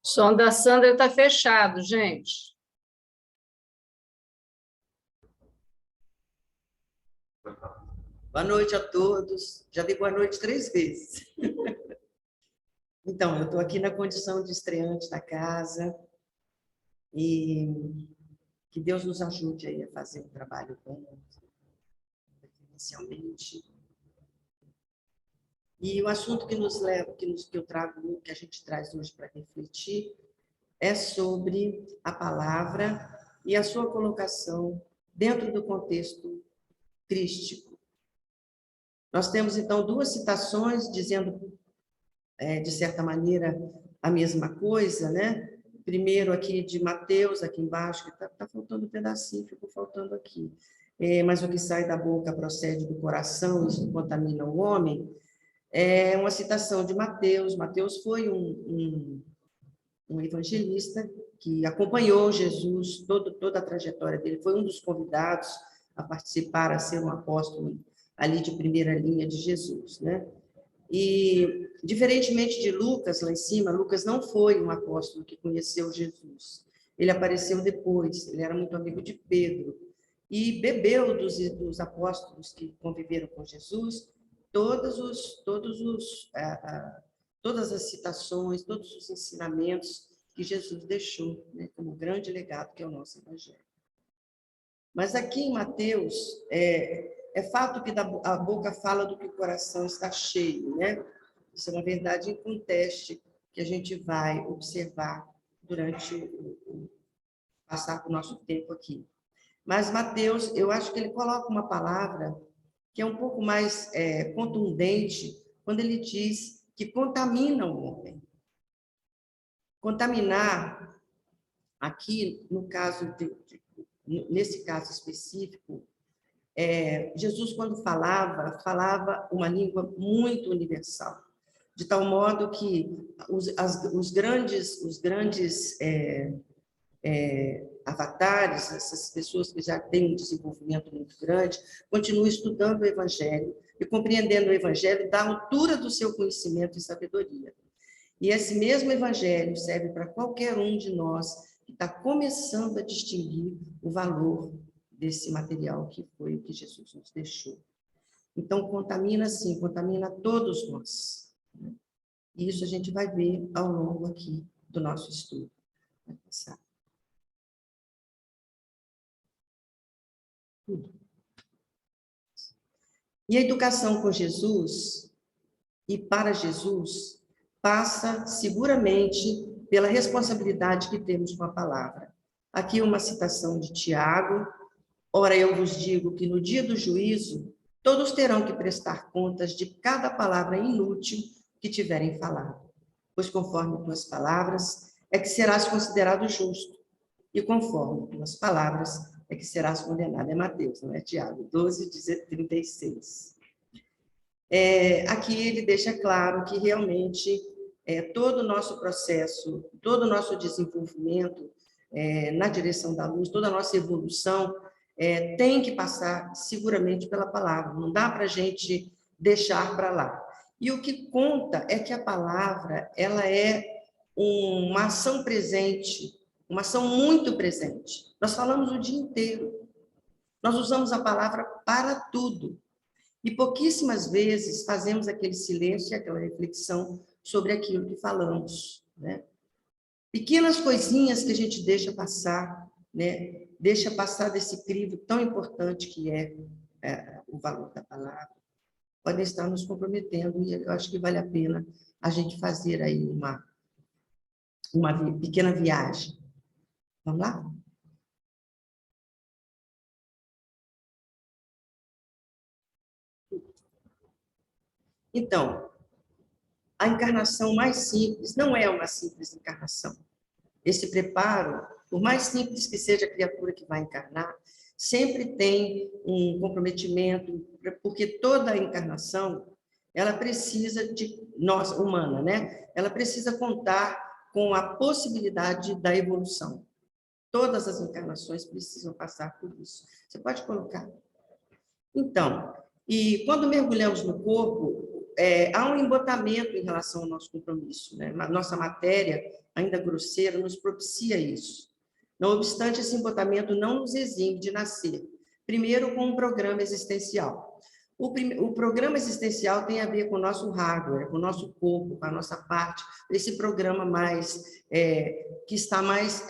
som da Sandra está fechado, gente. Boa noite a todos. Já dei boa noite 3 vezes. Então, eu estou aqui na condição de estreante da casa e que Deus nos ajude aí a fazer um trabalho bom, inicialmente. E o assunto que nos leva, que eu trago, que a gente traz hoje para refletir, é sobre a palavra e a sua colocação dentro do contexto crístico. Nós temos, então, 2 citações dizendo, de certa maneira, a mesma coisa, né? Primeiro aqui de Mateus, aqui embaixo, que está faltando um pedacinho, ficou faltando aqui. Mas o que sai da boca procede do coração, isso contamina o homem. É uma citação de Mateus. Mateus foi um evangelista que acompanhou Jesus, toda a trajetória dele, foi um dos convidados a participar, a ser um apóstolo ali de primeira linha de Jesus, né? E, diferentemente de Lucas, lá em cima, Lucas não foi um apóstolo que conheceu Jesus. Ele apareceu depois, ele era muito amigo de Pedro, e bebeu dos apóstolos que conviveram com Jesus todas as citações, todos os ensinamentos que Jesus deixou, né, como grande legado que é o nosso Evangelho. Mas aqui em Mateus, é fato que a boca fala do que o coração está cheio, né? Isso é uma verdade inconteste que a gente vai observar durante passar o nosso tempo aqui. Mas Mateus, eu acho que ele coloca uma palavra que é um pouco mais contundente quando ele diz que contamina o homem. Contaminar, aqui, no caso nesse caso específico, Jesus, quando falava uma língua muito universal, de tal modo que os grandes avatares, essas pessoas que já têm um desenvolvimento muito grande, continuam estudando o Evangelho e compreendendo o Evangelho da altura do seu conhecimento e sabedoria. E esse mesmo Evangelho serve para qualquer um de nós que está começando a distinguir o valor desse material que foi o que Jesus nos deixou. Então, contamina sim, contamina todos nós. E isso a gente vai ver ao longo aqui do nosso estudo. Vai passar. Tudo. E a educação com Jesus e para Jesus passa seguramente pela responsabilidade que temos com a palavra. Aqui uma citação de Tiago: ora, eu vos digo que no dia do juízo todos terão que prestar contas de cada palavra inútil que tiverem falado. Pois conforme tuas palavras é que serás considerado justo, e conforme tuas palavras é que serás condenado. É Mateus, não é Tiago? 12, 36. Aqui ele deixa claro que realmente todo o nosso processo, todo o nosso desenvolvimento na direção da luz, toda a nossa evolução tem que passar seguramente pela palavra, não dá para a gente deixar para lá. E o que conta é que a palavra ela é uma ação presente, uma ação muito presente. Nós falamos o dia inteiro, nós usamos a palavra para tudo. E pouquíssimas vezes fazemos aquele silêncio e aquela reflexão sobre aquilo que falamos, né? Pequenas coisinhas que a gente deixa passar, né? Deixa passar desse crivo tão importante que é o valor da palavra, podem estar nos comprometendo, e eu acho que vale a pena a gente fazer aí uma pequena viagem. Vamos lá? Então, a encarnação mais simples não é uma simples encarnação. Esse preparo, por mais simples que seja a criatura que vai encarnar, sempre tem um comprometimento, porque toda a encarnação, ela precisa de nós, humana, né? Ela precisa contar com a possibilidade da evolução. Todas as encarnações precisam passar por isso. Você pode colocar? Então, e quando mergulhamos no corpo, há um embotamento em relação ao nosso compromisso, né? A nossa matéria, ainda grosseira, nos propicia isso. Não obstante, esse embotamento não nos exime de nascer, primeiro com um programa existencial. O programa existencial tem a ver com o nosso hardware, com o nosso corpo, com a nossa parte, esse programa que está mais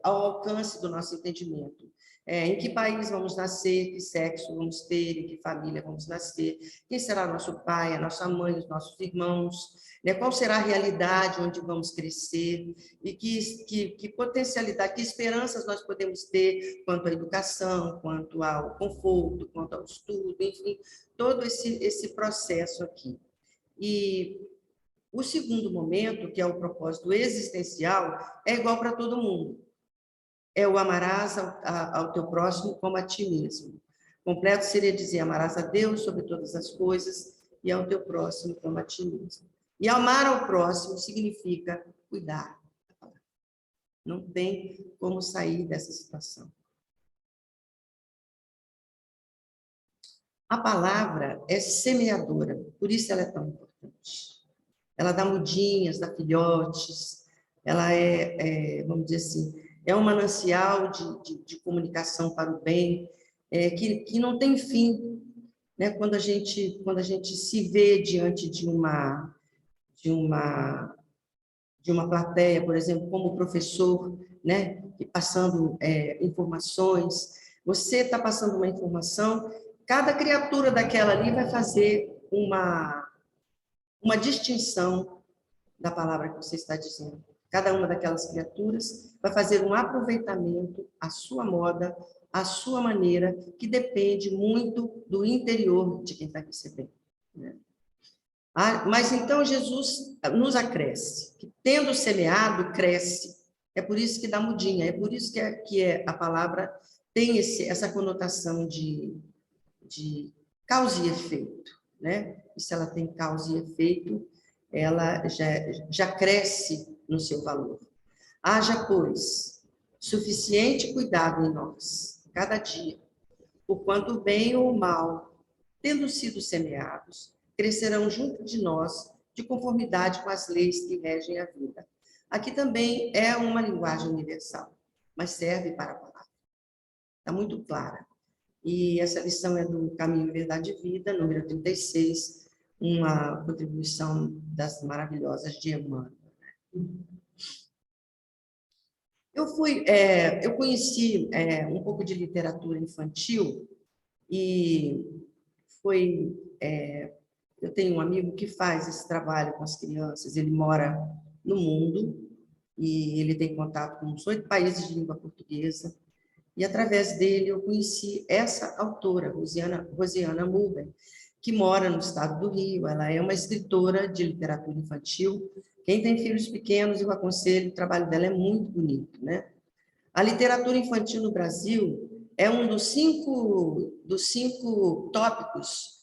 ao alcance do nosso entendimento. Em que país vamos nascer, que sexo vamos ter, em que família vamos nascer, quem será nosso pai, a nossa mãe, os nossos irmãos, né? Qual será a realidade onde vamos crescer e que potencialidade, que esperanças nós podemos ter quanto à educação, quanto ao conforto, quanto ao estudo, enfim, todo esse processo aqui. E o segundo momento, que é o propósito existencial, é igual para todo mundo. É o amarás ao teu próximo como a ti mesmo. Completo seria dizer, amarás a Deus sobre todas as coisas e ao teu próximo como a ti mesmo. E amar ao próximo significa cuidar. Não tem como sair dessa situação. A palavra é semeadora, por isso ela é tão importante. Ela dá mudinhas, dá filhotes, ela vamos dizer assim, é um manancial de comunicação para o bem, que não tem fim, né? Quando a gente se vê diante de uma plateia, por exemplo, como professor, né? E passando informações, você está passando uma informação, cada criatura daquela ali vai fazer uma distinção da palavra que você está dizendo. Cada uma daquelas criaturas vai fazer um aproveitamento à sua moda, à sua maneira, que depende muito do interior de quem está recebendo, né? Mas então Jesus nos acresce, que tendo semeado, cresce. É por isso que dá mudinha, é por isso que a palavra tem essa conotação de causa e efeito, né? E se ela tem causa e efeito, ela já cresce no seu valor. Haja, pois, suficiente cuidado em nós, cada dia, porquanto o bem ou o mal, tendo sido semeados, crescerão junto de nós, de conformidade com as leis que regem a vida. Aqui também é uma linguagem universal, mas serve para a palavra. Está muito clara. E essa lição é do Caminho, Verdade e Vida, número 36, uma contribuição das maravilhosas de Emmanuel. Eu conheci um pouco de literatura infantil e eu tenho um amigo que faz esse trabalho com as crianças, ele mora no mundo e ele tem contato com uns 8 países de língua portuguesa. E, através dele, eu conheci essa autora, Rosiana Mulder, que mora no estado do Rio. Ela é uma escritora de literatura infantil. Quem tem filhos pequenos, eu aconselho, o trabalho dela é muito bonito, né? A literatura infantil no Brasil é um dos cinco tópicos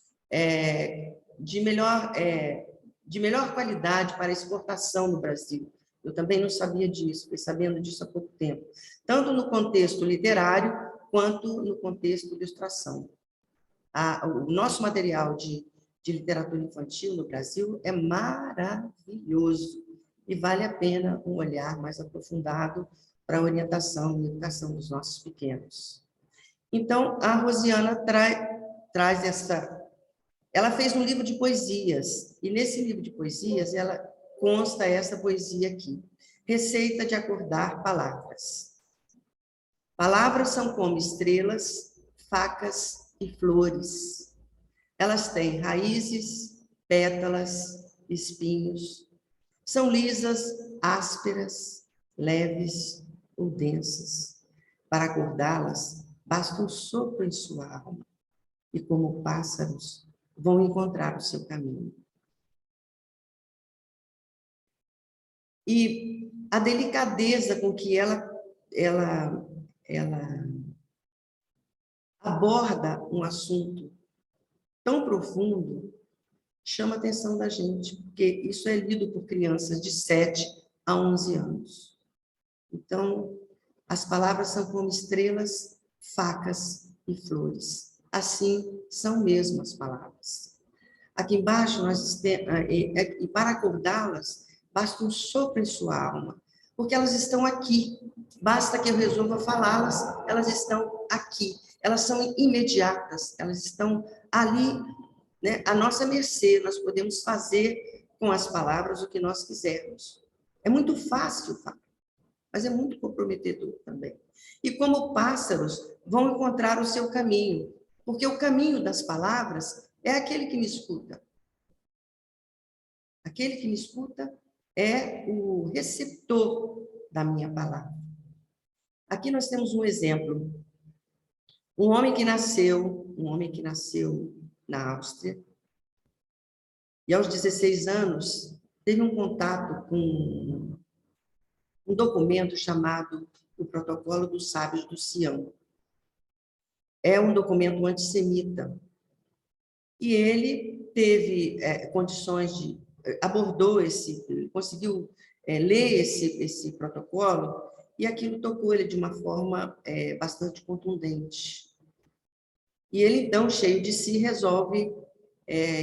de melhor qualidade para exportação no Brasil. Eu também não sabia disso, fui sabendo disso há pouco tempo. Tanto no contexto literário, quanto no contexto de ilustração. O nosso material de literatura infantil no Brasil é maravilhoso e vale a pena um olhar mais aprofundado para a orientação e educação dos nossos pequenos. Então, a Rosiana traz essa... Ela fez um livro de poesias, e nesse livro de poesias, ela consta essa poesia aqui. Receita de acordar palavras. Palavras são como estrelas, facas e flores. Elas têm raízes, pétalas, espinhos. São lisas, ásperas, leves ou densas. Para acordá-las, basta um sopro em sua alma. E como pássaros, vão encontrar o seu caminho. E a delicadeza com que ela aborda um assunto tão profundo chama a atenção da gente, porque isso é lido por crianças de 7 a 11 anos. Então, as palavras são como estrelas, facas e flores. Assim são mesmo as palavras. Aqui embaixo, e para acordá-las, basta um sopro em sua alma, porque elas estão aqui. Basta que eu resolva falá-las, elas estão aqui. Elas são imediatas, elas estão ali, né, à nossa mercê. Nós podemos fazer com as palavras o que nós quisermos. É muito fácil falar, mas é muito comprometedor também. E como pássaros vão encontrar o seu caminho, porque o caminho das palavras é aquele que me escuta. Aquele que me escuta é o receptor da minha palavra. Aqui nós temos um exemplo. Um homem que nasceu na Áustria, e aos 16 anos teve um contato com um documento chamado o Protocolo dos Sábios do Sião. É um documento antissemita. E ele teve condições de... conseguiu ler esse protocolo, e aquilo tocou ele de uma forma bastante contundente. E ele, então, cheio de si, resolve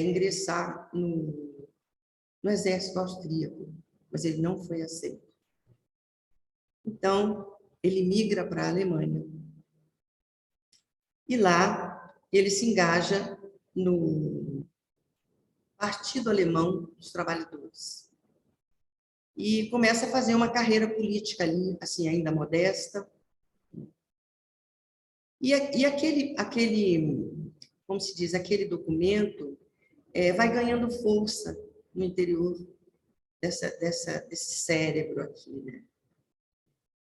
ingressar no exército austríaco, mas ele não foi aceito. Então, ele migra para a Alemanha. E lá, ele se engaja no Partido Alemão dos Trabalhadores. E começa a fazer uma carreira política ali, assim, ainda modesta. E como se diz, aquele documento vai ganhando força no interior desse cérebro aqui, né?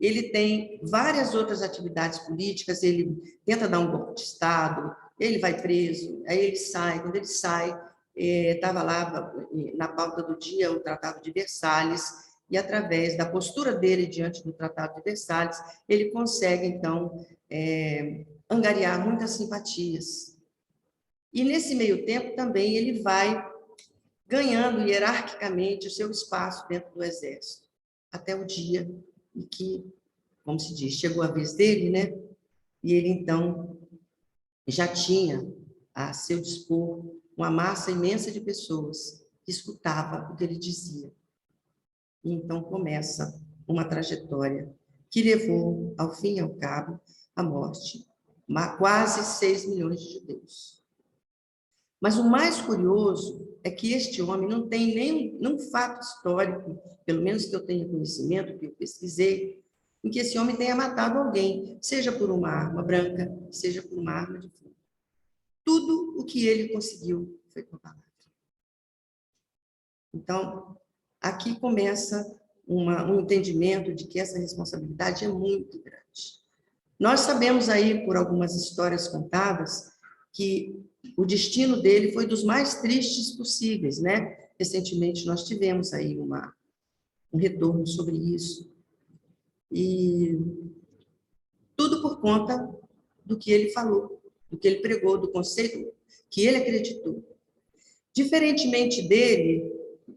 Ele tem várias outras atividades políticas, ele tenta dar um golpe de Estado, ele vai preso, aí ele sai. Quando ele sai, estava lá na pauta do dia o Tratado de Versalhes, e através da postura dele diante do Tratado de Versalhes, ele consegue, então, angariar muitas simpatias. E nesse meio tempo também ele vai ganhando hierarquicamente o seu espaço dentro do exército, até o dia em que, como se diz, chegou a vez dele, né? E ele, então, já tinha a seu dispor uma massa imensa de pessoas que escutava o que ele dizia. E então começa uma trajetória que levou, ao fim e ao cabo, à morte quase 6 milhões de judeus. Mas o mais curioso é que este homem não tem nenhum fato histórico, pelo menos que eu tenha conhecimento, que eu pesquisei, em que esse homem tenha matado alguém, seja por uma arma branca, seja por uma arma de fogo. Tudo o que ele conseguiu foi com a palavra. Então, aqui começa um entendimento de que essa responsabilidade é muito grande. Nós sabemos aí, por algumas histórias contadas, que o destino dele foi dos mais tristes possíveis, né? Recentemente nós tivemos aí um retorno sobre isso. E tudo por conta do que ele falou, do que ele pregou, do conceito que ele acreditou. Diferentemente dele,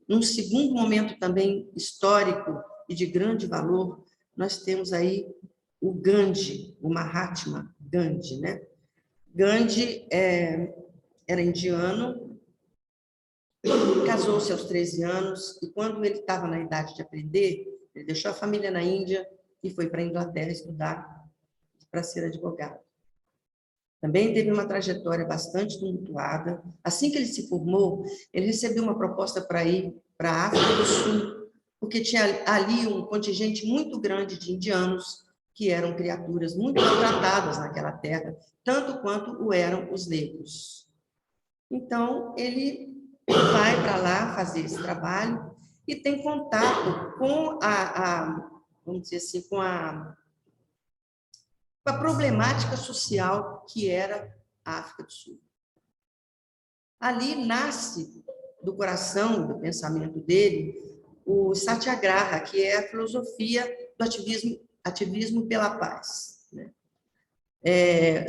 num segundo momento também histórico e de grande valor, nós temos aí o Gandhi, o Mahatma Gandhi, né? Gandhi era indiano, casou-se aos 13 anos, e quando ele estava na idade de aprender, ele deixou a família na Índia e foi para a Inglaterra estudar para ser advogado. Também teve uma trajetória bastante tumultuada. Assim que ele se formou, ele recebeu uma proposta para ir para a África do Sul, porque tinha ali um contingente muito grande de indianos, que eram criaturas muito maltratadas naquela terra, tanto quanto o eram os negros. Então, ele vai para lá fazer esse trabalho e tem contato com vamos dizer assim, com a problemática social que era a África do Sul. Ali nasce, do coração, do pensamento dele, o Satyagraha, que é a filosofia do ativismo pela paz. Né?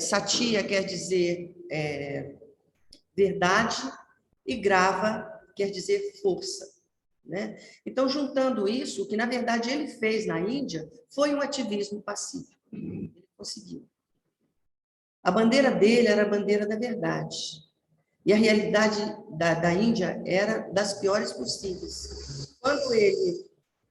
Satya quer dizer verdade, e grava quer dizer força. Né? Então, juntando isso, o que na verdade ele fez na Índia foi um ativismo pacífico. Ele conseguiu. A bandeira dele era a bandeira da verdade. E a realidade da Índia era das piores possíveis. Quando ele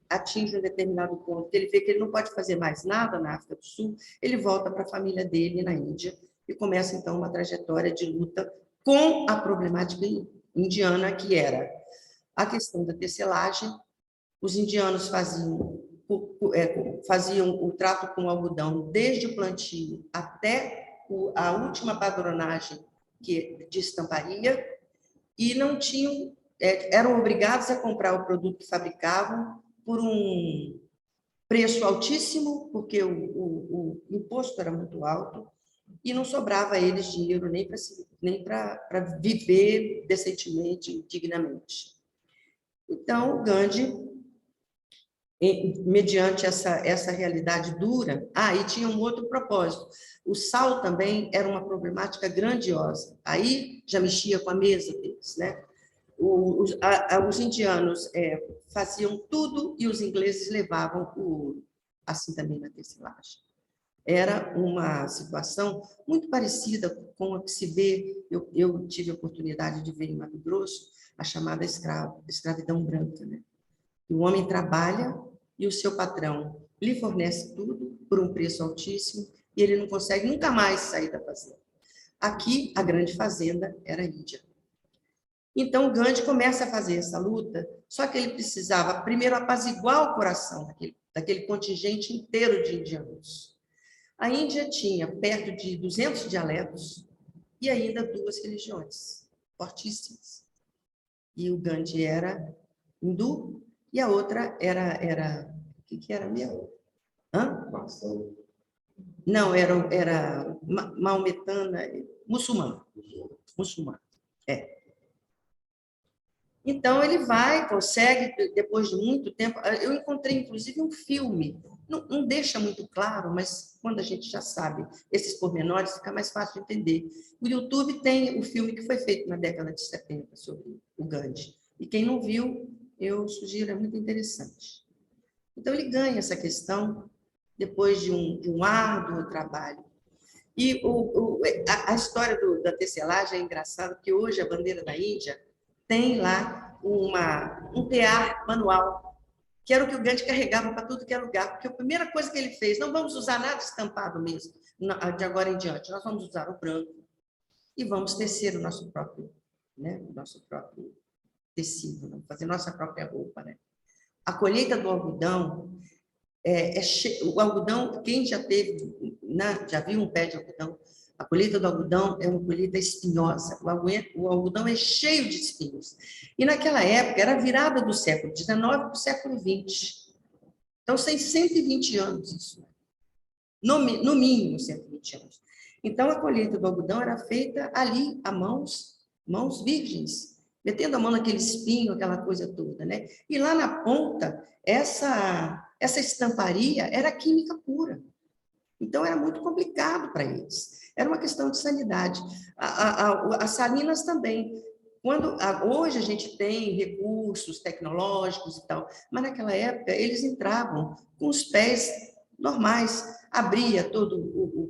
atinge um determinado ponto, ele vê que ele não pode fazer mais nada na África do Sul, ele volta para a família dele na Índia e começa, então, uma trajetória de luta com a problemática indiana, que era a questão da tecelagem. Os indianos faziam o trato com o algodão desde o plantio até a última padronagem de estamparia, e não tinham, eram obrigados a comprar o produto que fabricavam por um preço altíssimo, porque o imposto era muito alto, e não sobrava a eles dinheiro nem para viver decentemente, dignamente. Então, o Gandhi, mediante essa realidade dura, e tinha um outro propósito. O sal também era uma problemática grandiosa. Aí já mexia com a mesa deles, né? Os indianos faziam tudo e os ingleses levavam assim também na tecelagem. Era uma situação muito parecida com a que se vê, eu tive a oportunidade de ver em Mato Grosso, a chamada escravidão branca, né? O homem trabalha e o seu patrão lhe fornece tudo por um preço altíssimo e ele não consegue nunca mais sair da fazenda. Aqui, a grande fazenda era a Índia. Então, o Gandhi começa a fazer essa luta, só que ele precisava, primeiro, apaziguar o coração daquele contingente inteiro de indianos. A Índia tinha perto de 200 dialetos e ainda 2 religiões fortíssimas. E o Gandhi era hindu e a outra era o que era mesmo? Não, era maometana, muçulmana. Então, ele consegue, depois de muito tempo. Eu encontrei, inclusive, um filme, não deixa muito claro, mas quando a gente já sabe esses pormenores, fica mais fácil de entender. O YouTube tem o filme que foi feito na década de 70 sobre o Gandhi. E quem não viu, eu sugiro, é muito interessante. Então, ele ganha essa questão depois de um árduo trabalho. E a história da tecelagem é engraçada, porque hoje a bandeira da Índia tem lá um tear manual, que era o que o Gandhi carregava para tudo que é lugar, porque a primeira coisa que ele fez, não vamos usar nada estampado mesmo, de agora em diante, nós vamos usar o branco e vamos tecer o nosso próprio tecido, né? Fazer nossa própria roupa, né? A colheita do algodão, o algodão, quem já viu um pé de algodão, a colheita do algodão é uma colheita espinhosa. O algodão é cheio de espinhos. E naquela época era a virada do século XIX para o século XX. Então, tem 120 anos isso. No mínimo 120 anos. Então, a colheita do algodão era feita ali, a mãos virgens, metendo a mão naquele espinho, aquela coisa toda, né? E lá na ponta, essa estamparia era química pura. Então, era muito complicado para eles. Era uma questão de sanidade. As salinas também. Hoje a gente tem recursos tecnológicos e tal, mas naquela época eles entravam com os pés normais, abria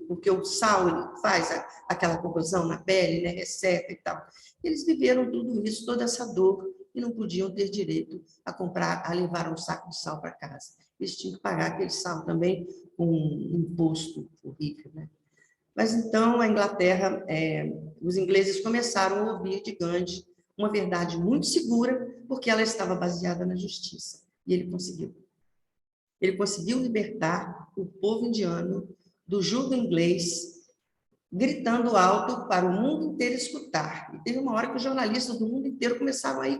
porque o sal ele faz aquela corrosão na pele, né, resseca e tal. Eles viveram tudo isso, toda essa dor, e não podiam ter direito a levar um saco de sal para casa. Eles tinham que pagar aquele sal também com um imposto horrível, né? Mas então a Inglaterra, os ingleses começaram a ouvir de Gandhi uma verdade muito segura, porque ela estava baseada na justiça. E ele conseguiu. Ele conseguiu libertar o povo indiano do jugo inglês, gritando alto para o mundo inteiro escutar. E teve uma hora que os jornalistas do mundo inteiro começaram a ir.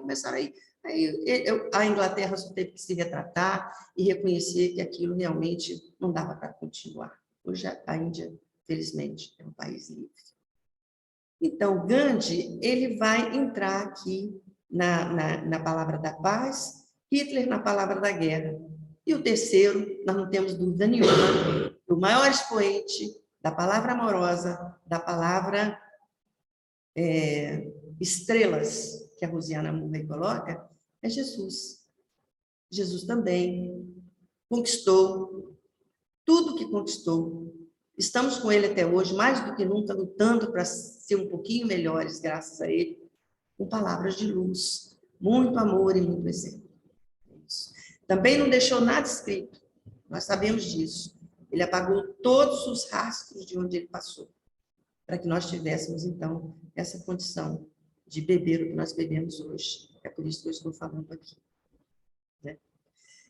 Aí a Inglaterra só teve que se retratar e reconhecer que aquilo realmente não dava para continuar. Hoje a Índia, felizmente, é um país livre. Então, Gandhi ele vai entrar aqui na palavra da paz, Hitler na palavra da guerra. E o terceiro, nós não temos dúvida nenhuma, o maior expoente da palavra amorosa, da palavra estrelas, que a Rosiana Murray coloca, é Jesus. Jesus também conquistou tudo que conquistou. Estamos com ele até hoje, mais do que nunca, lutando para ser um pouquinho melhores, graças a ele. com palavras de luz, muito amor e muito exemplo. Também não deixou nada escrito, nós sabemos disso. Ele apagou todos os rastros de onde ele passou, para que nós tivéssemos, então, essa condição de beber o que nós bebemos hoje. É por isso que eu estou falando aqui. Né?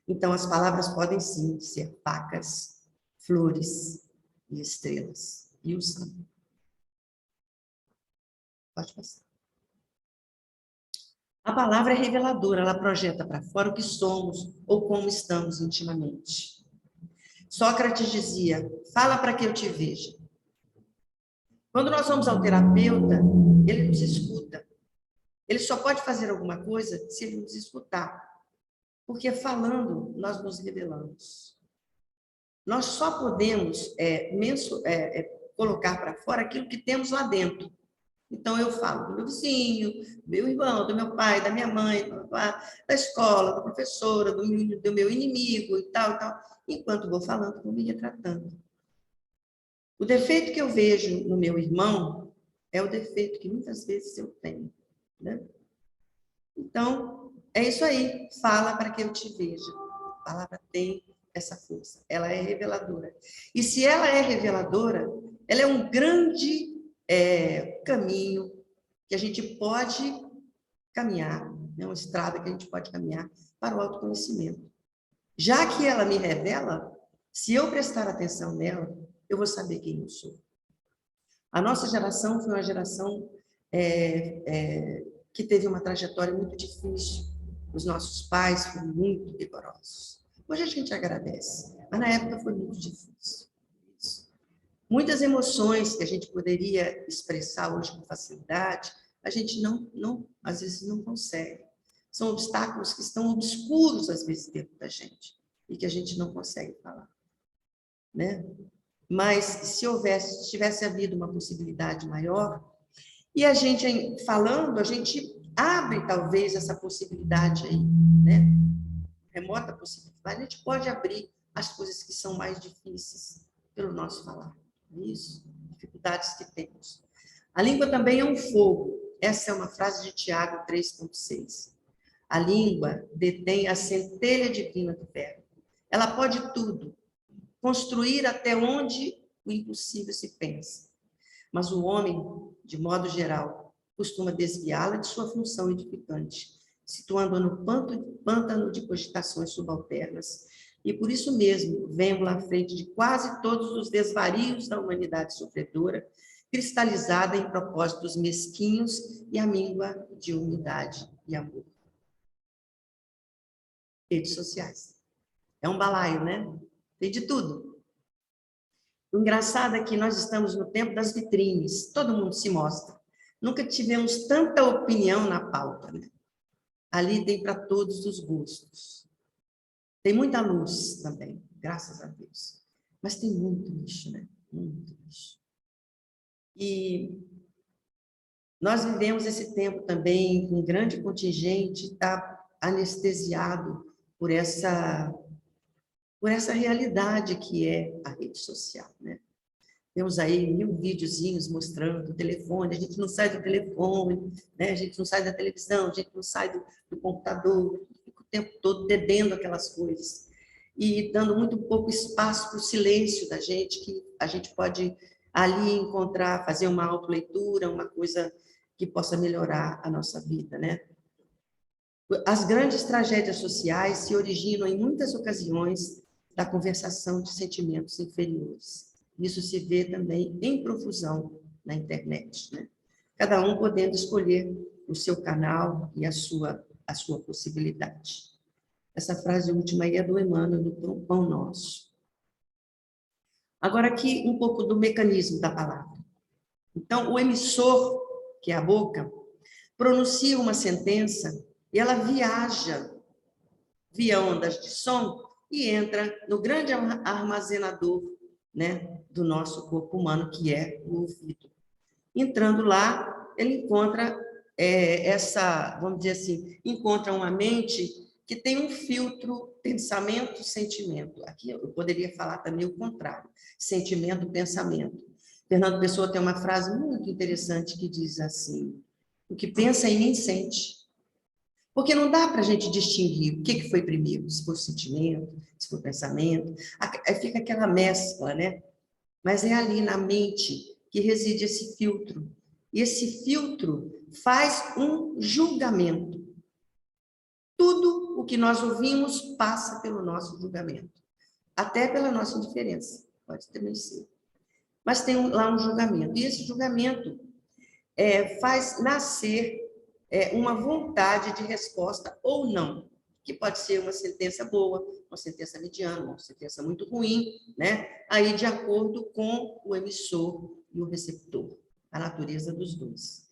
Então, as palavras podem, sim, ser facas, flores e estrelas. E o sangue. Pode passar. A palavra é reveladora, ela projeta para fora o que somos ou como estamos intimamente. Sócrates dizia, fala para que eu te veja. Quando nós vamos ao terapeuta, ele nos escuta. Ele só pode fazer alguma coisa se ele nos escutar. Porque falando, nós nos revelamos. Nós só podemos colocar para fora aquilo que temos lá dentro. Então, eu falo do meu vizinho, do meu irmão, do meu pai, da minha mãe, da escola, da professora, do meu inimigo e tal, e tal. Enquanto vou falando, vou me retratando. O defeito que eu vejo no meu irmão é o defeito que muitas vezes eu tenho. Né? Então, é isso aí. Fala para que eu te veja. A palavra tem essa força. Ela é reveladora. E se ela é reveladora, ela é um grande caminho que a gente pode caminhar, né? Uma estrada que a gente pode caminhar para o autoconhecimento. Já que ela me revela, se eu prestar atenção nela, eu vou saber quem eu sou. A nossa geração foi uma geração que teve uma trajetória muito difícil. Os nossos pais foram muito rigorosos. Hoje a gente agradece, mas na época foi muito difícil. Muitas emoções que a gente poderia expressar hoje com facilidade, a gente às vezes não consegue. São obstáculos que estão obscuros, às vezes, dentro da gente, e que a gente não consegue falar. Né? Mas se tivesse havido uma possibilidade maior, e a gente, falando, a gente abre, talvez, essa possibilidade aí, né? Remota possibilidade, a gente pode abrir as coisas que são mais difíceis pelo nosso falar. Isso, dificuldades que temos. A língua também é um fogo. Essa é uma frase de Tiago 3,6. A língua detém a centelha divina do verbo. Ela pode tudo, construir até onde o impossível se pensa. Mas o homem, de modo geral, costuma desviá-la de sua função edificante, situando-a no pântano de cogitações subalternas. E por isso mesmo, vemos-la à frente de quase todos os desvarios da humanidade sofredora, cristalizada em propósitos mesquinhos e amíngua de humildade e amor. Redes sociais. É um balaio, né? Tem de tudo. O engraçado é que nós estamos no tempo das vitrines, todo mundo se mostra. Nunca tivemos tanta opinião na pauta, né? Ali tem para todos os gostos. Tem muita luz também, graças a Deus. Mas tem muito lixo, né? Muito lixo. E nós vivemos esse tempo também com um grande contingente, está anestesiado por essa realidade que é a rede social, né? Temos aí 1000 videozinhos mostrando o telefone, a gente não sai do telefone, né? A gente não sai da televisão, a gente não sai do computador, fica o tempo todo bebendo aquelas coisas. E dando muito pouco espaço para o silêncio da gente, que a gente pode ali encontrar, fazer uma autoleitura, uma coisa que possa melhorar a nossa vida, né? As grandes tragédias sociais se originam, em muitas ocasiões, da conversação de sentimentos inferiores. Isso se vê também em profusão na internet, né? Cada um podendo escolher o seu canal e a sua possibilidade. Essa frase última aí é do Emmanuel, do Pão Nosso. Agora aqui um pouco do mecanismo da palavra. Então, o emissor, que é a boca, pronuncia uma sentença e ela viaja via ondas de som e entra no grande armazenador, né, do nosso corpo humano, que é o ouvido. Entrando lá, ele encontra vamos dizer assim, encontra uma mente que tem um filtro pensamento, sentimento. Aqui eu poderia falar também o contrário, sentimento, pensamento. Fernando Pessoa tem uma frase muito interessante que diz assim: O que pensa e nem sente. Porque não dá para a gente distinguir o que foi primeiro, se foi o sentimento, se foi o pensamento. Aí fica aquela mescla, né? Mas é ali na mente que reside esse filtro. E esse filtro faz um julgamento. Tudo o que nós ouvimos passa pelo nosso julgamento. Até pela nossa indiferença. Pode também ser. Mas tem lá um julgamento. E esse julgamento faz nascer uma vontade de resposta ou não, que pode ser uma sentença boa, uma sentença mediana, uma sentença muito ruim, né? Aí de acordo com o emissor e o receptor, a natureza dos dois.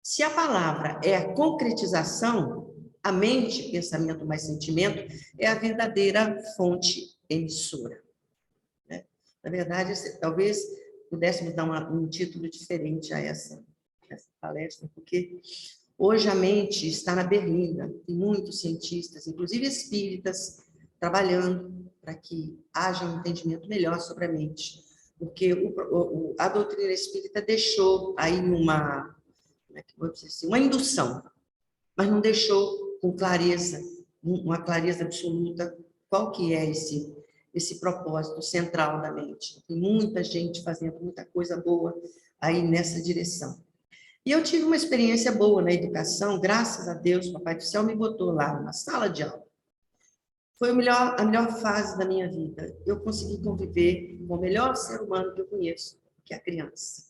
Se a palavra é a concretização, a mente, pensamento mais sentimento, é a verdadeira fonte emissora, né? Na verdade, talvez pudéssemos dar um título diferente a essa palestra, porque hoje a mente está na berlinda, tem muitos cientistas, inclusive espíritas, trabalhando para que haja um entendimento melhor sobre a mente, porque a doutrina espírita deixou aí uma indução, mas não deixou com clareza, uma clareza absoluta, qual que é esse propósito central da mente. Tem muita gente fazendo muita coisa boa aí nessa direção. E eu tive uma experiência boa na educação, graças a Deus, o Papai do Céu me botou lá na sala de aula. Foi a melhor fase da minha vida. Eu consegui conviver com o melhor ser humano que eu conheço, que é a criança.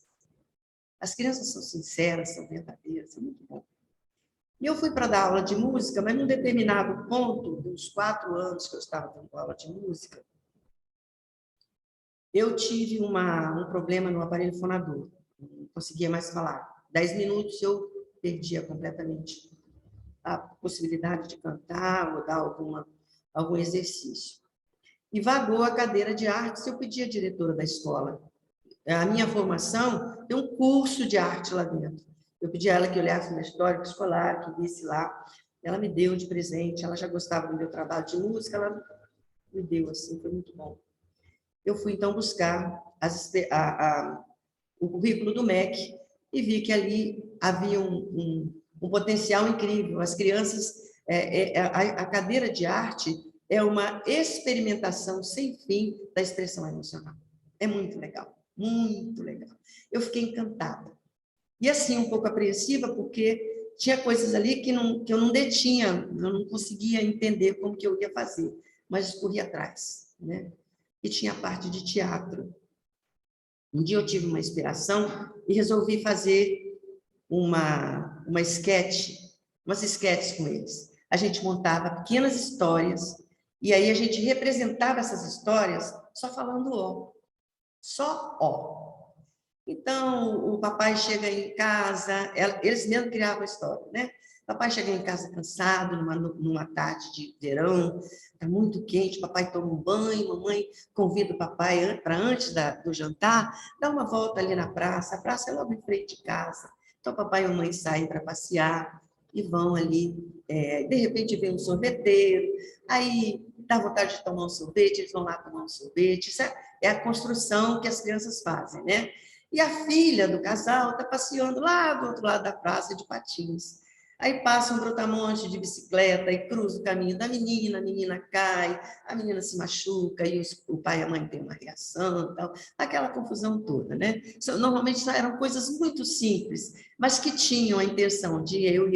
As crianças são sinceras, são verdadeiras, é muito bom. E eu fui para dar aula de música, mas num determinado ponto, dos 4 anos que eu estava dando aula de música, eu tive um problema no aparelho fonador. Não conseguia mais falar. 10 minutos eu perdia completamente a possibilidade de cantar ou dar algum exercício. E vagou a cadeira de artes, eu pedi à diretora da escola. A minha formação tem um curso de arte lá dentro. Eu pedi a ela que olhasse meu histórico escolar, que visse lá. Ela me deu de presente, ela já gostava do meu trabalho de música, ela me deu assim, foi muito bom. Eu fui então buscar o currículo do MEC e vi que ali havia um potencial incrível. As crianças, a cadeira de arte é uma experimentação sem fim da expressão emocional. É muito legal, muito legal. Eu fiquei encantada. E assim, um pouco apreensiva, porque tinha coisas ali que eu não detinha, eu não conseguia entender como que eu ia fazer, mas corri atrás, né? E tinha a parte de teatro. Um dia eu tive uma inspiração e resolvi fazer umas sketches com eles. A gente montava pequenas histórias e aí a gente representava essas histórias só falando ó. Só ó. Então, o papai chega em casa, eles mesmos criavam a história, né? O papai chega em casa cansado, numa tarde de verão, está muito quente, o papai toma um banho, mamãe convida o papai para antes do jantar, dar uma volta ali na praça, a praça é logo em frente de casa. Então, papai e mamãe saem para passear e vão ali, de repente vem um sorveteiro, aí dá vontade de tomar um sorvete, eles vão lá tomar um sorvete, isso é a construção que as crianças fazem, né? E a filha do casal está passeando lá do outro lado da praça de patins. Aí passa um brutamonte de bicicleta e cruza o caminho da menina, a menina cai, a menina se machuca, e o pai e a mãe têm uma reação, tal, aquela confusão toda, né? Normalmente eram coisas muito simples, mas que tinham a intenção de eu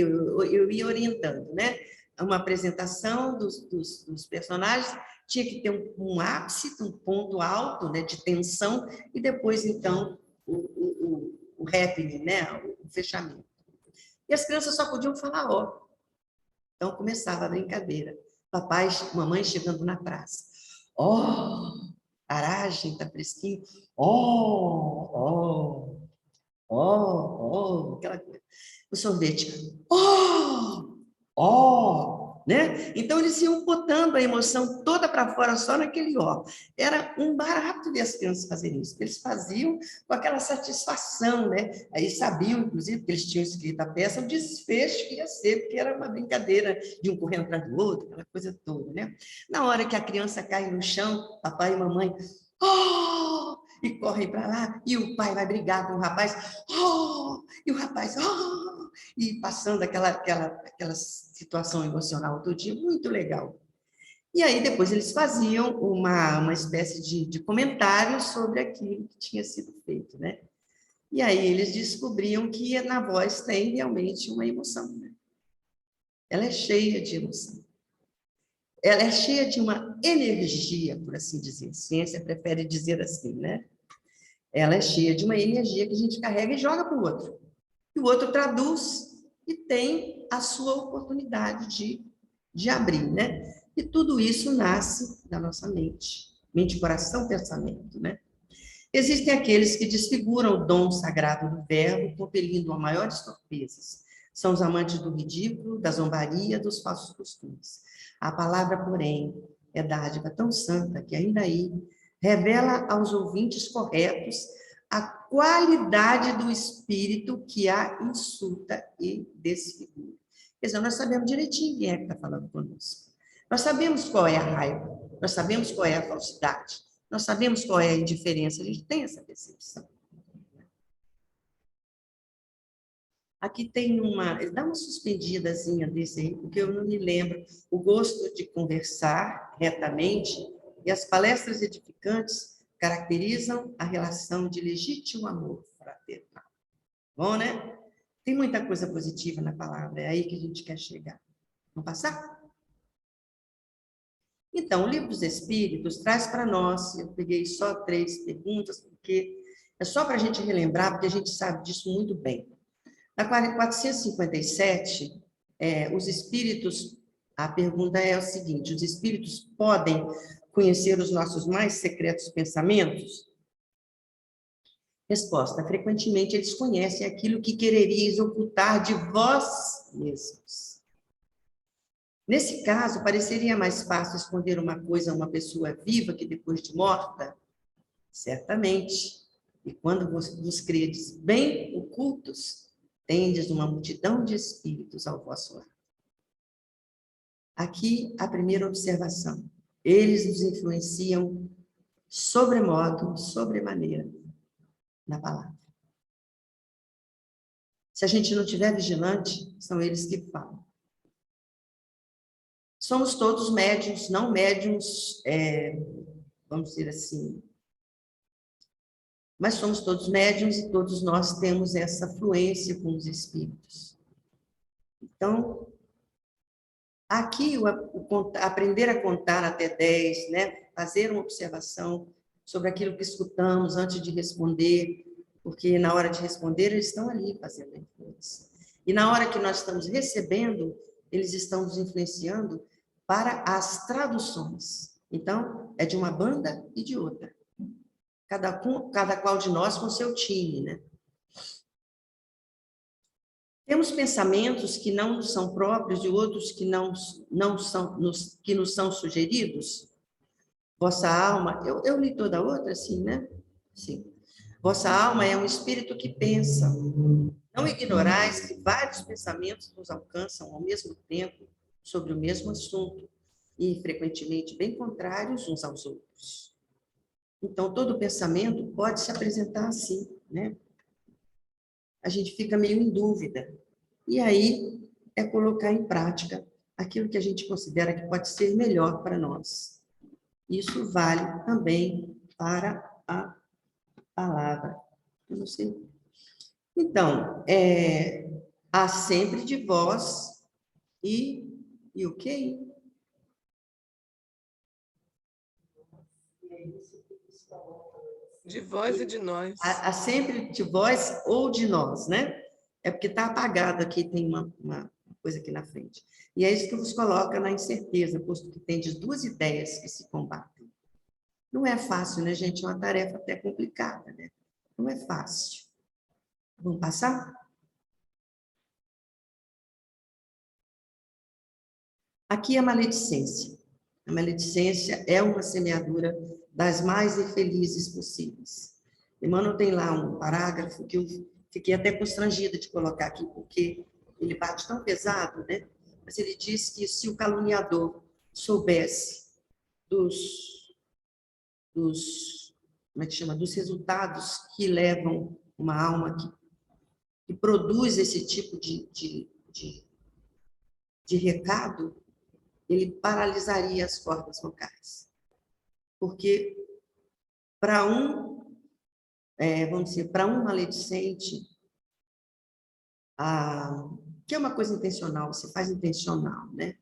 ir orientando, né? Uma apresentação dos personagens tinha que ter um ápice, um ponto alto, né, de tensão, e depois, então, o happening, né? O fechamento. E as crianças só podiam falar ó. Então começava a brincadeira. Papai, mamãe chegando na praça. Ó, aragem, tá fresquinho. Ó, aquela coisa. O sorvete. Né? Então eles iam botando a emoção toda para fora só naquele ó. Era um barato ver as crianças fazerem isso. Eles faziam com aquela satisfação, né? Aí sabiam, inclusive, que eles tinham escrito a peça, o desfecho que ia ser, porque era uma brincadeira de um correndo atrás do outro, aquela coisa toda, né? Na hora que a criança cai no chão, papai e mamãe, e correm para lá, e o pai vai brigar com o rapaz, oh! E o rapaz, oh! E passando aquela situação emocional todo dia, muito legal. E aí depois eles faziam uma espécie de comentário sobre aquilo que tinha sido feito, né? E aí eles descobriam que na voz tem realmente uma emoção, né? Ela é cheia de emoção. Ela é cheia de uma energia, por assim dizer. A ciência prefere dizer assim, né? Ela é cheia de uma energia que a gente carrega e joga para o outro. E o outro traduz e tem a sua oportunidade de abrir, né? E tudo isso nasce da nossa mente. Mente, coração, pensamento, né? Existem aqueles que desfiguram o dom sagrado do verbo, compelindo a maiores torpezas. São os amantes do ridículo, da zombaria, dos falsos costumes. A palavra, porém, é dádiva tão santa que ainda aí revela aos ouvintes corretos a qualidade do espírito que a insulta e desfigura. Quer dizer, nós sabemos direitinho quem é que está falando conosco. Nós sabemos qual é a raiva, nós sabemos qual é a falsidade, nós sabemos qual é a indiferença, a gente tem essa percepção. Aqui tem dá uma suspendidazinha desse aí, porque eu não me lembro. O gosto de conversar retamente e as palestras edificantes caracterizam a relação de legítimo amor fraternal. Bom, né? Tem muita coisa positiva na palavra, é aí que a gente quer chegar. Vamos passar? Então, o Livro dos Espíritos traz para nós, eu peguei só 3 perguntas, porque é só para a gente relembrar, porque a gente sabe disso muito bem. Na 457, os espíritos, a pergunta é o seguinte: os espíritos podem conhecer os nossos mais secretos pensamentos? Resposta: frequentemente eles conhecem aquilo que quereríeis ocultar de vós mesmos. Nesse caso, pareceria mais fácil esconder uma coisa a uma pessoa viva que depois de morta? Certamente. E quando vos credes bem ocultos, tendes uma multidão de espíritos ao vosso lado. Aqui a primeira observação. Eles nos influenciam sobremodo, sobremaneira, na palavra. Se a gente não estiver vigilante, são eles que falam. Somos todos médiuns, não médiuns, vamos dizer assim, mas somos todos médiuns e todos nós temos essa fluência com os espíritos. Então, aqui, aprender a contar até 10, né? Fazer uma observação sobre aquilo que escutamos antes de responder, porque na hora de responder eles estão ali fazendo a influência. E na hora que nós estamos recebendo, eles estão nos influenciando para as traduções. Então, é de uma banda e de outra. Cada qual de nós com seu time, né? Temos pensamentos que não nos são próprios e outros que não são, que nos são sugeridos? Vossa alma, eu li toda a outra, assim, né? Sim. Vossa alma é um espírito que pensa. Não ignorais que vários pensamentos nos alcançam ao mesmo tempo sobre o mesmo assunto e, frequentemente, bem contrários uns aos outros. Então, todo pensamento pode se apresentar assim, né? A gente fica meio em dúvida. E aí é colocar em prática aquilo que a gente considera que pode ser melhor para nós. Isso vale também para a palavra. Eu não sei. Então, há sempre de vós e o quê? De vós e de nós. Há sempre de vós ou de nós, né? É porque está apagado aqui, tem uma coisa aqui na frente. E é isso que vos coloca na incerteza, posto que tendes 2 ideias que se combatem. Não é fácil, né, gente? É uma tarefa até complicada, né? Não é fácil. Vamos passar? Aqui é a maledicência. A maledicência é uma semeadura das mais infelizes possíveis. Emmanuel tem lá um parágrafo que eu fiquei até constrangida de colocar aqui, porque ele bate tão pesado, né? Mas ele diz que se o caluniador soubesse dos como é que chama? Dos resultados que levam uma alma que produz esse tipo de recado, ele paralisaria as cordas vocais. Porque para vamos dizer, para um maledicente, que é uma coisa intencional, você faz intencional, né?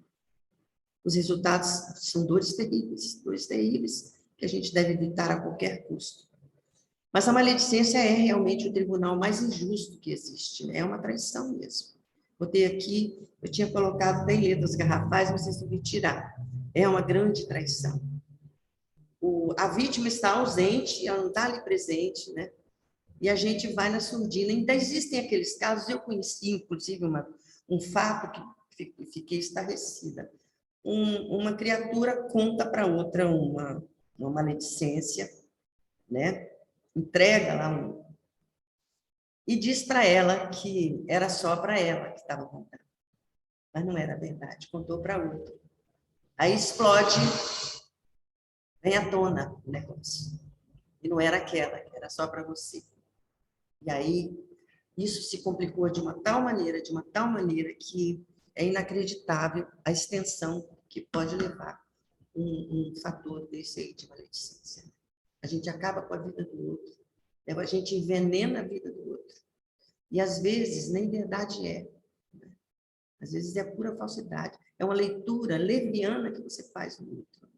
Os resultados são dores terríveis que a gente deve evitar a qualquer custo. Mas a maledicência é realmente o tribunal mais injusto que existe, né? É uma traição mesmo. Botei aqui, eu tinha colocado até em letras garrafais, mas vocês devem tirar. É uma grande traição. A vítima está ausente, ela não está ali presente, né? E a gente vai na surdina. Ainda existem aqueles casos, eu conheci, inclusive, um fato que fiquei estarrecida. Uma criatura conta para outra uma maledicência, né? Entrega lá e diz para ela que era só para ela que estava contando. Mas não era verdade, contou para outra. Aí explode, vem à tona o negócio. E não era aquela, que era só para você. E aí, isso se complicou de uma tal maneira, que é inacreditável a extensão que pode levar um fator desse aí de maledicência. A gente acaba com a vida do outro, a gente envenena a vida do outro. E, às vezes, nem verdade é. Às vezes, é pura falsidade. É uma leitura leviana que você faz no outro.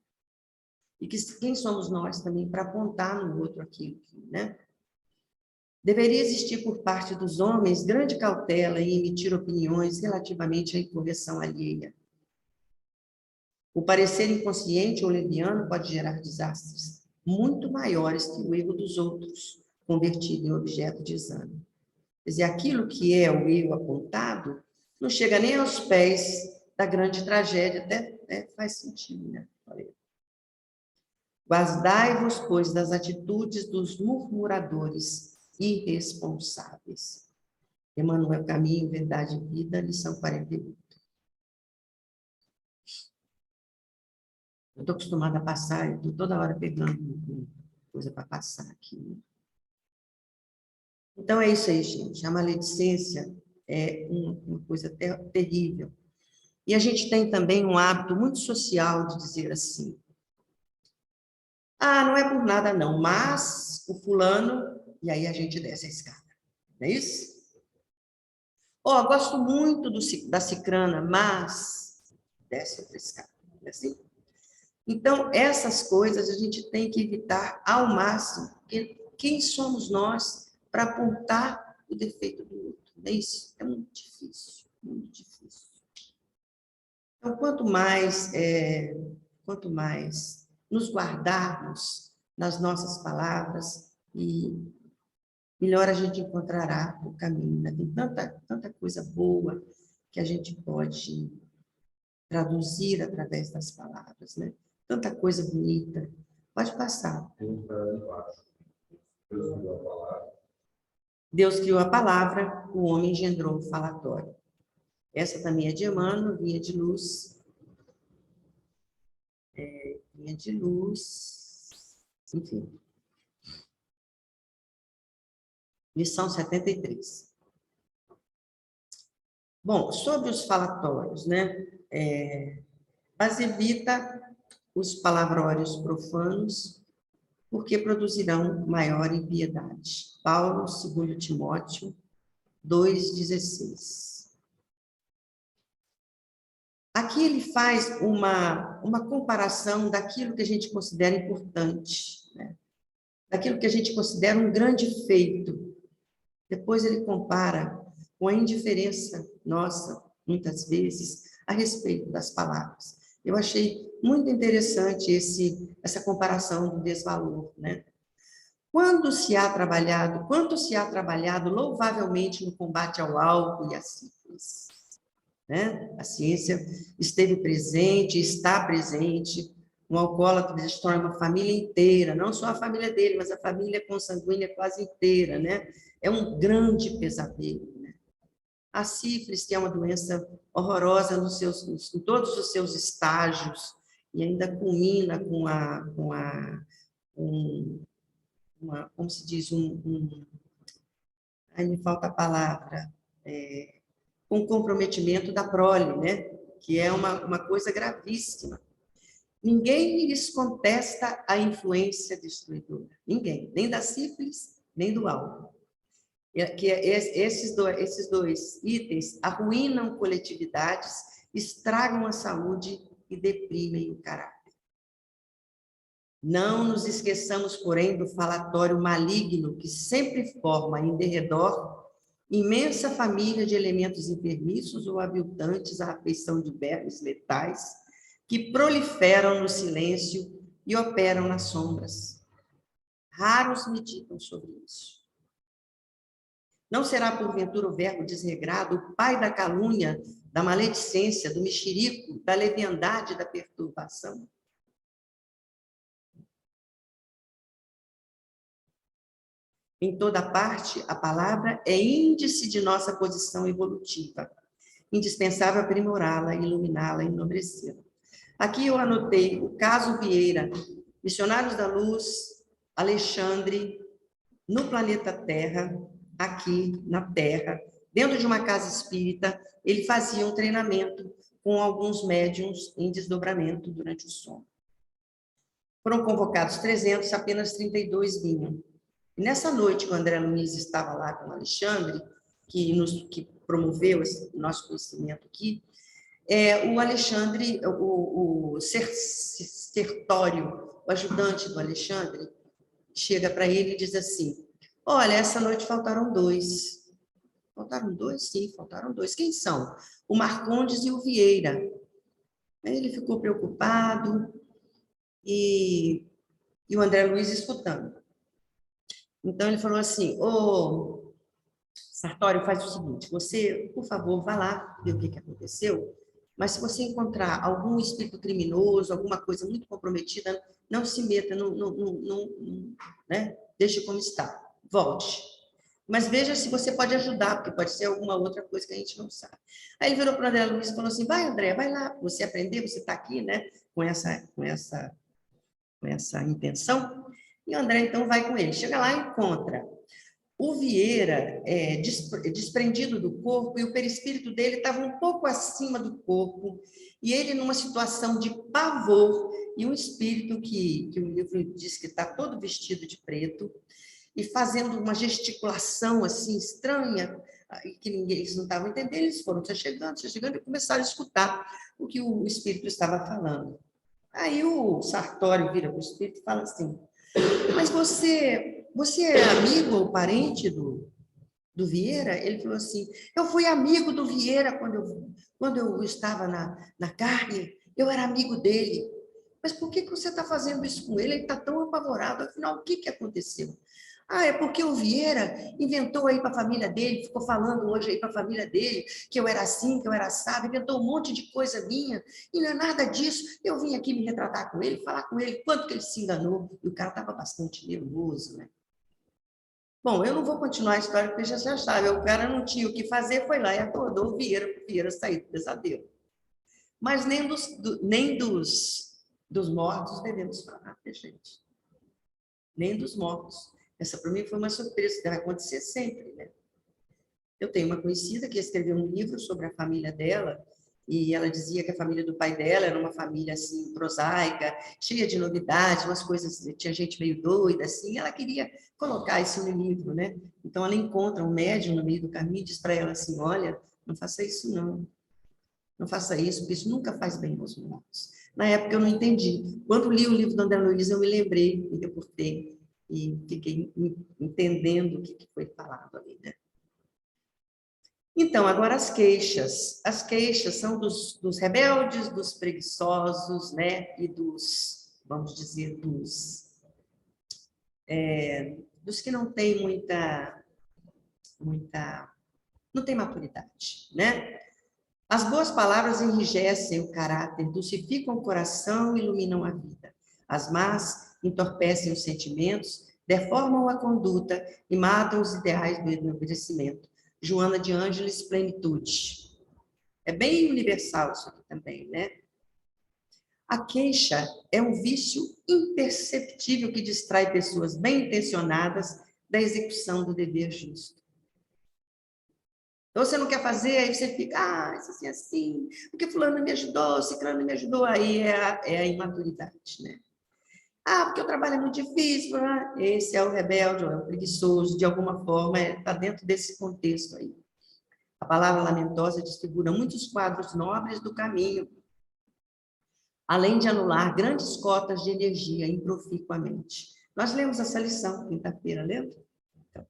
E quem somos nós também para apontar no outro aquilo, né? Deveria existir por parte dos homens grande cautela em emitir opiniões relativamente à incorreção alheia. O parecer inconsciente ou leviano pode gerar desastres muito maiores que o erro dos outros, convertido em objeto de exame. Quer dizer, aquilo que é o erro apontado não chega nem aos pés da grande tragédia, até faz sentido, né? Guardai-vos, pois, das atitudes dos murmuradores irresponsáveis. Emmanuel, Caminho, Verdade e Vida, lição 48. Eu estou acostumada a passar, eu estou toda hora pegando coisa para passar aqui. Então, é isso aí, gente. A maledicência é uma coisa terrível. E a gente tem também um hábito muito social de dizer assim: não é por nada não, mas o fulano, e aí a gente desce a escada. Não é isso? Gosto muito da cicrana, mas desce outra escada. Não é assim? Então, essas coisas a gente tem que evitar ao máximo, porque quem somos nós para apontar o defeito do outro? Não é isso? É muito difícil, muito difícil. Então, quanto mais nos guardarmos nas nossas palavras, e melhor a gente encontrará o caminho. Né? Tem tanta coisa boa que a gente pode traduzir através das palavras, né? Tanta coisa bonita. Pode passar. Deus criou a palavra, o homem engendrou o falatório. Essa também é de Emmanuel, Vinha de Luz. Vinha de Luz. Enfim. Lição 73. Bom, sobre os falatórios, né? Mas evita os palavrórios profanos, porque produzirão maior impiedade. Paulo, 2 Timóteo 2,16. Aqui ele faz uma comparação daquilo que a gente considera importante, né? Daquilo que a gente considera um grande feito. Depois ele compara com a indiferença nossa, muitas vezes, a respeito das palavras. Eu achei muito interessante essa comparação do desvalor, né? Quanto se há trabalhado louvavelmente no combate ao álcool e à sífilis, né? A ciência esteve presente, está presente. Um alcoólatra destrói uma família inteira, não só a família dele, mas a família consanguínea quase inteira, né? É um grande pesadelo, né? A sífilis, que é uma doença horrorosa em todos os seus estágios, e ainda culmina com como se diz, aí me falta a palavra, um comprometimento da prole, né? Que é uma coisa gravíssima. Ninguém lhes contesta a influência destruidora. Ninguém, nem da sífilis, nem do álcool. Esses dois itens arruinam coletividades, estragam a saúde e deprimem o caráter. Não nos esqueçamos, porém, do falatório maligno que sempre forma em derredor imensa família de elementos enfermiços ou aviltantes à afeição de vermes letais que proliferam no silêncio e operam nas sombras. Raros meditam sobre isso. Não será, porventura, o verbo desregrado o pai da calúnia, da maledicência, do mexerico, da leviandade e da perturbação? Em toda parte, a palavra é índice de nossa posição evolutiva. Indispensável aprimorá-la, iluminá-la, enobrecê-la. Aqui eu anotei o caso Vieira, Missionários da Luz, Alexandre, no planeta Terra, aqui na Terra, dentro de uma casa espírita, ele fazia um treinamento com alguns médiuns em desdobramento durante o sono. Foram convocados 300, apenas 32 vinham. E nessa noite, quando o André Luiz estava lá com o Alexandre, que promoveu esse nosso conhecimento aqui, o Alexandre, o Sertório, o ajudante do Alexandre, chega para ele e diz assim: olha, essa noite faltaram 2. Faltaram 2? Sim, faltaram 2. Quem são? O Marcondes e o Vieira. Aí ele ficou preocupado e o André Luiz escutando. Então, ele falou assim: ô, Sartório, faz o seguinte, você, por favor, vá lá ver o que aconteceu, mas se você encontrar algum espírito criminoso, alguma coisa muito comprometida, não se meta, né? Deixe como está, volte. Mas veja se você pode ajudar, porque pode ser alguma outra coisa que a gente não sabe. Aí ele virou para o André Luiz e falou assim: vai, André, vai lá, você aprendeu, você está aqui, né? Com essa intenção. E o André, então, vai com ele. Chega lá e encontra o Vieira desprendido do corpo, e o perispírito dele estava um pouco acima do corpo, e ele numa situação de pavor, e um espírito que o livro diz que está todo vestido de preto, e fazendo uma gesticulação assim estranha, que eles não estavam entendendo, eles foram se chegando, e começaram a escutar o que o espírito estava falando. Aí o Sartório vira para o espírito e fala assim: mas você é amigo ou parente do Vieira? Ele falou assim: eu fui amigo do Vieira quando eu estava na carne, eu era amigo dele. Mas por que você está fazendo isso com ele? Ele está tão apavorado. Afinal, o que aconteceu? É porque o Vieira inventou aí para a família dele, ficou falando hoje aí para a família dele, que eu era assim, que eu era assado, inventou um monte de coisa minha, e não é nada disso. Eu vim aqui me retratar com ele, falar com ele quanto que ele se enganou, e o cara estava bastante nervoso, né? Bom, eu não vou continuar a história, porque já sabe, o cara não tinha o que fazer, foi lá e acordou o Vieira sair do pesadelo. Mas nem dos mortos devemos falar, né, gente? Nem dos mortos. Essa, para mim, foi uma surpresa, deve acontecer sempre, né? Eu tenho uma conhecida que escreveu um livro sobre a família dela, e ela dizia que a família do pai dela era uma família, assim, prosaica, cheia de novidades, umas coisas, tinha gente meio doida, assim, ela queria colocar isso no livro, né? Então, ela encontra um médium no meio do caminho e diz para ela assim: olha, não faça isso, não. Não faça isso, porque isso nunca faz bem aos mortos. Na época, eu não entendi. Quando li o livro da André Luiz, eu me lembrei, me reportei, e fiquei entendendo o que foi falado ali, né? Então, agora as queixas. As queixas são dos rebeldes, dos preguiçosos, né? E vamos dizer, dos que não têm não tem maturidade, né? As boas palavras enrijecem o caráter, dulcificam o coração e iluminam a vida. As más entorpecem os sentimentos, deformam a conduta e matam os ideais do enobrecimento. Joana de Ângeles, Plenitude. É bem universal isso aqui também, né? A queixa é um vício imperceptível que distrai pessoas bem-intencionadas da execução do dever justo. Então, você não quer fazer, aí você fica, isso assim, assim, porque fulano me ajudou, ciclano me ajudou, aí é a imaturidade, né? Porque o trabalho é muito difícil, esse é o rebelde, ou é o preguiçoso, de alguma forma, está dentro desse contexto aí. A palavra lamentosa desfigura muitos quadros nobres do caminho, além de anular grandes cotas de energia improficuamente. Nós lemos essa lição quinta-feira, lembra? Então,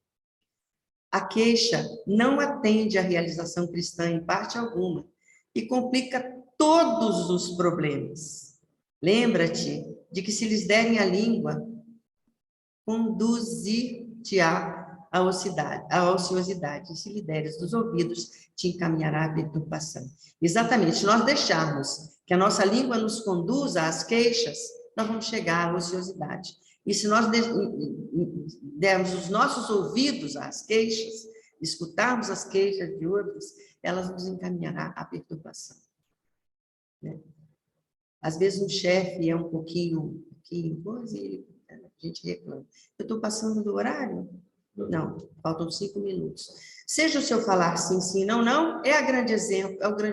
a queixa não atende à realização cristã em parte alguma e complica todos os problemas. Lembra-te de que se lhes derem a língua, conduzir-te-á à ociosidade. Se lhe deres dos ouvidos, te encaminhará à perturbação. Exatamente, se nós deixarmos que a nossa língua nos conduza às queixas, nós vamos chegar à ociosidade. E se nós dermos os nossos ouvidos às queixas, escutarmos as queixas de outros, elas nos encaminhará à perturbação. Né? Às vezes um chefe é um pouquinho coisa, e a gente reclama. Eu estou passando do horário? Não, faltam 5 minutos. Seja o seu falar sim, sim, não, não, é o grande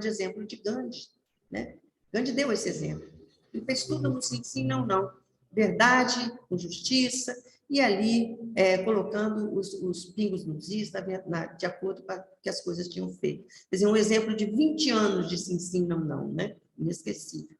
exemplo de Gandhi. Né? Gandhi deu esse exemplo. Ele fez tudo no sim, sim, não, não. Verdade, com justiça, e ali colocando os pingos nos is, de acordo com o que as coisas tinham feito. Quer dizer, um exemplo de 20 anos de sim, sim, não, não, né? Inesquecível.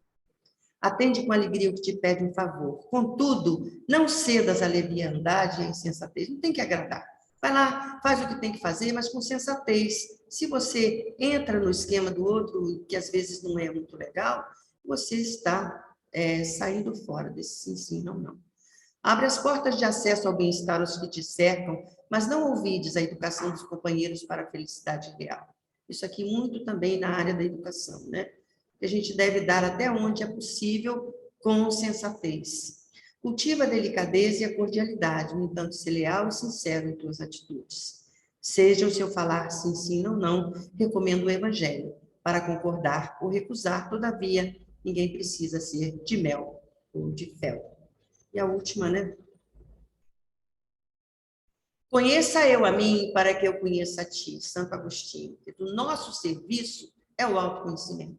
Atende com alegria o que te pede um favor. Contudo, não cedas à leviandade e à insensatez. Não tem que agradar. Vai lá, faz o que tem que fazer, mas com sensatez. Se você entra no esquema do outro, que às vezes não é muito legal, você está saindo fora desse sim, sim, não, não. Abre as portas de acesso ao bem-estar aos que te cercam, mas não ouvides a educação dos companheiros para a felicidade real. Isso aqui muito também na área da educação, né? Que a gente deve dar até onde é possível com sensatez. Cultiva a delicadeza e a cordialidade, no entanto, ser leal e sincero em tuas atitudes. Seja o seu falar sim, sim, não, não, recomendo o evangelho. Para concordar ou recusar, todavia, ninguém precisa ser de mel ou de fel. E a última, né? Conheça eu a mim para que eu conheça a ti, Santo Agostinho. Porque o nosso serviço é o autoconhecimento.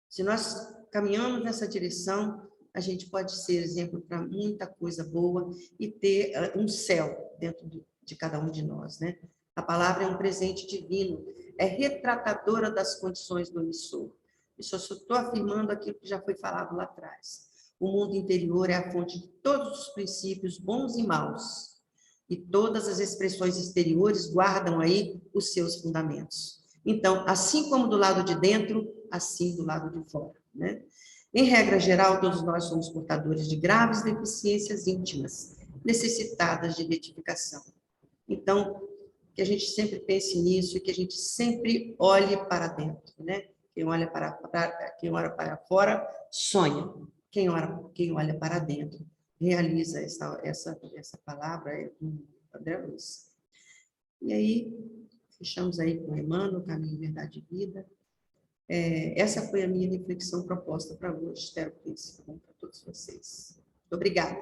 Se nós caminhamos nessa direção, a gente pode ser exemplo para muita coisa boa e ter um céu dentro de cada um de nós, né? A palavra é um presente divino, é retratadora das condições do emissor. Isso eu só estou afirmando aquilo que já foi falado lá atrás. O mundo interior é a fonte de todos os princípios bons e maus. E todas as expressões exteriores guardam aí os seus fundamentos. Então, assim como do lado de dentro, assim do lado de fora, né? Em regra geral, todos nós somos portadores de graves deficiências íntimas, necessitadas de retificação. Então, que a gente sempre pense nisso e que a gente sempre olhe para dentro, né? Quem olha para fora, sonha. Quem olha para dentro, realiza essa palavra com André Luiz. E aí, fechamos aí com Emmanuel, Caminho, Verdade e Vida. Essa foi a minha reflexão proposta para hoje. Espero que tenha sido bom para todos vocês. Muito obrigada.